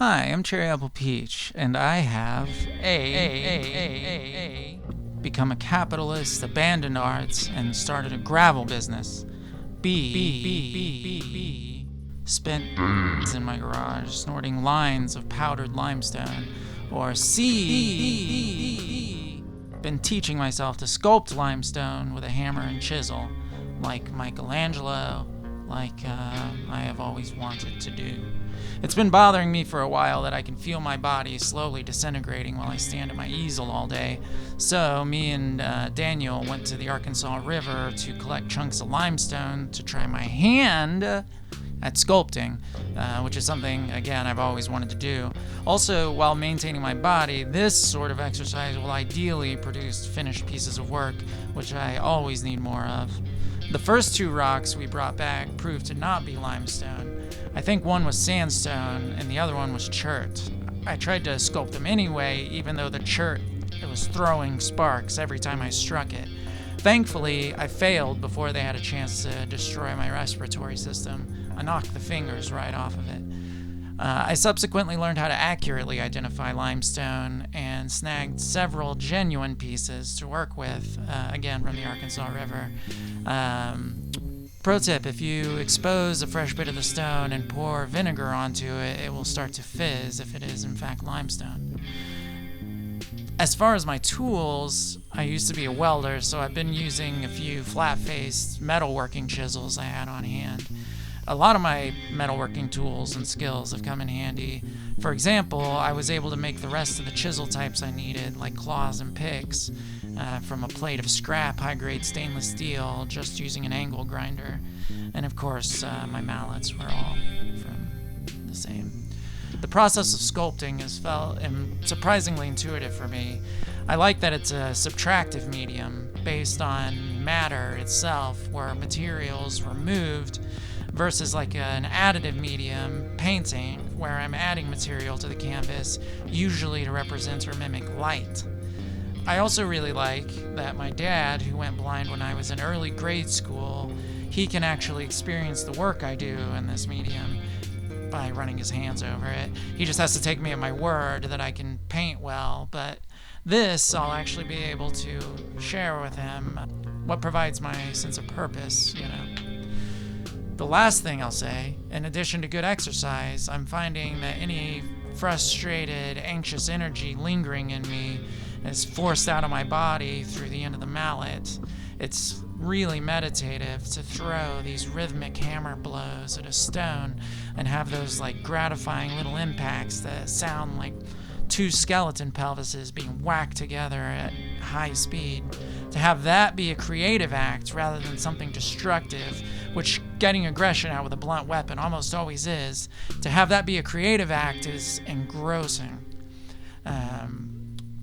Hi, I'm Cherry Apple Peach, and I have become a capitalist, abandoned arts, and started a gravel business. Spent days in my garage snorting lines of powdered limestone. Or been teaching myself to sculpt limestone with a hammer and chisel, like Michelangelo, like I have always wanted to do. It's been bothering me for a while that I can feel my body slowly disintegrating while I stand at my easel all day. So me and Daniel went to the Arkansas River to collect chunks of limestone to try my hand at sculpting, which is something, again, I've always wanted to do. Also, while maintaining my body, this sort of exercise will ideally produce finished pieces of work, which I always need more of. The first two rocks we brought back proved to not be limestone. I think one was sandstone and the other one was chert. I tried to sculpt them anyway, even though the chert, it was throwing sparks every time I struck it. Thankfully, I failed before they had a chance to destroy my respiratory system. I knocked the fingers right off of it. I subsequently learned how to accurately identify limestone and snagged several genuine pieces to work with, again from the Arkansas River. Pro tip, if you expose a fresh bit of the stone and pour vinegar onto it, it will start to fizz if it is in fact limestone. As far as my tools, I used to be a welder, so I've been using a few flat-faced metalworking chisels I had on hand. A lot of my metalworking tools and skills have come in handy. For example, I was able to make the rest of the chisel types I needed, like claws and picks, from a plate of scrap high-grade stainless steel, just using an angle grinder. And of course, my mallets were all from the same. The process of sculpting has felt surprisingly intuitive for me. I like that it's a subtractive medium based on matter itself, where materials were moved, versus like an additive medium, painting, where I'm adding material to the canvas, usually to represent or mimic light. I also really like that my dad, who went blind when I was in early grade school, he can actually experience the work I do in this medium by running his hands over it. He just has to take me at my word that I can paint well, but this I'll actually be able to share with him what provides my sense of purpose, you know. The last thing I'll say, in addition to good exercise, I'm finding that any frustrated, anxious energy lingering in me is forced out of my body through the end of the mallet. It's really meditative to throw these rhythmic hammer blows at a stone and have those like gratifying little impacts that sound like two skeleton pelvises being whacked together at high speed. To have that be a creative act rather than something destructive, which getting aggression out with a blunt weapon almost always is, to have that be a creative act is engrossing.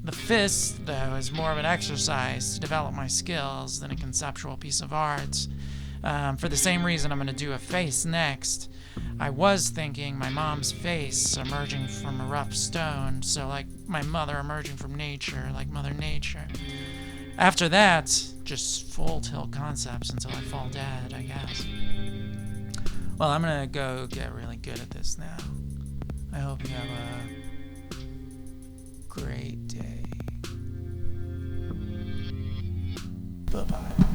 The fist, though, is more of an exercise to develop my skills than a conceptual piece of art. For the same reason I'm going to do a face next. I was thinking my mom's face emerging from a rough stone, so like my mother emerging from nature, like Mother Nature. After that, just full tilt concepts until I fall dead, I guess. Well, I'm going to go get really good at this now. I hope you have a great day. Bye-bye.